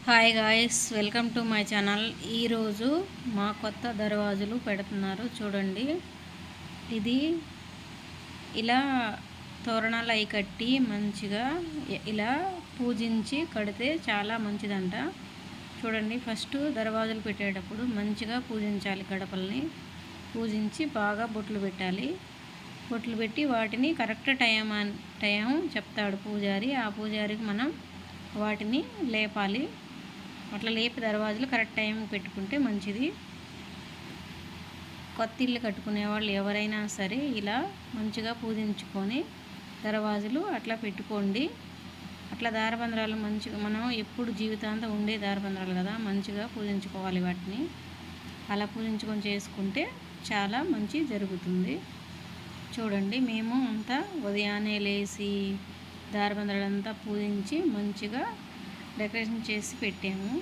Hi guys, welcome to my channel. ఈరోజు మా కొత్త దర్వాజులు పెడుతున్నారు చూడండి. ఇది ఇలా తోరణాలు అవి కట్టి మంచిగా ఇలా పూజించి కడితే చాలా మంచిదంట. చూడండి, ఫస్ట్ దర్వాజులు పెట్టేటప్పుడు మంచిగా పూజించాలి. గడపల్ని పూజించి బాగా బొట్లు పెట్టాలి. బొట్లు పెట్టి వాటిని కరెక్ట్ టైం చెప్తాడు పూజారి. ఆ పూజారికి మనం వాటిని లేపాలి. అట్లా లేపి దర్వాజులు కరెక్ట్ టైం పెట్టుకుంటే మంచిది. కొత్త ఇల్లు కట్టుకునే వాళ్ళు ఎవరైనా సరే ఇలా మంచిగా పూజించుకొని దర్వాజులు అట్లా పెట్టుకోండి. అట్లా దారబంధరాలు మంచిగా మనం ఎప్పుడు జీవితాంతం ఉండే దారబంధరాలు కదా, మంచిగా పూజించుకోవాలి వాటిని. అలా పూజించుకొని చేసుకుంటే చాలా మంచి జరుగుతుంది. చూడండి, మేము అంతా ఉదయాన్నే లేచి దారబంధరాలంతా పూజించి మంచిగా డెకరేషన్ చేసి పెట్టాము.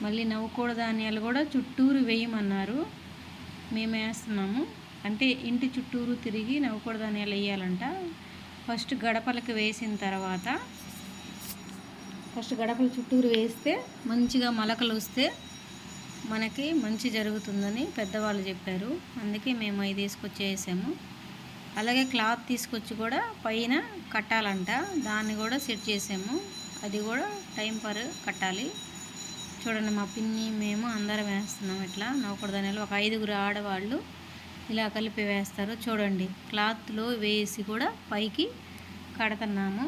మళ్ళీ నవ్వుకోడ ధాన్యాలు కూడా చుట్టూరు వేయమన్నారు. మేము వేస్తున్నాము. అంటే ఇంటి చుట్టూరు తిరిగి నవ్వుకోడ ధాన్యాలు వేయాలంట. ఫస్ట్ గడపలకు వేసిన తర్వాత గడపల చుట్టూరు వేస్తే మంచిగా మొలకలు వస్తే మనకి మంచి జరుగుతుందని పెద్దవాళ్ళు చెప్పారు. అందుకే మేము అవి తీసుకొచ్చి వేసాము. అలాగే క్లాత్ తీసుకొచ్చి కూడా పైన కట్టాలంట. దాన్ని కూడా సెట్ చేసాము. అది కూడా టైం కట్టాలి. చూడండి, మా పిన్ని మేము అందరం వేస్తున్నాం. ఇట్లా నవ్వుకూడదనేది ఒక 5గురు ఆడవాళ్ళు ఇలా కలిపి వేస్తారు. చూడండి, క్లాత్లో వేసి కూడా పైకి కడుతున్నాము.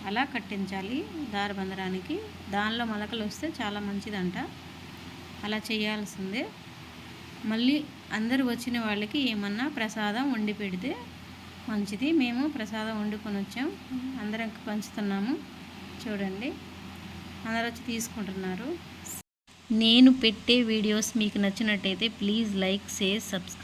అలా కట్టించాలి దారబంధరానికి. దానిలో మొలకలు వస్తే చాలా మంచిదంట. అలా చేయాల్సిందే. మళ్ళీ అందరు వచ్చిన వాళ్ళకి ఏమన్నా ప్రసాదం వండి పెడితే మంచిది. మేము ప్రసాదం వండుకొని వచ్చాం, అందరం పంచుతున్నాము. చూడండి, అందరూ వచ్చి తీసుకుంటున్నారు. నేను పెట్టే వీడియోస్ మీకు నచ్చినట్టయితే ప్లీజ్ లైక్, షేర్, సబ్స్క్రైబ్.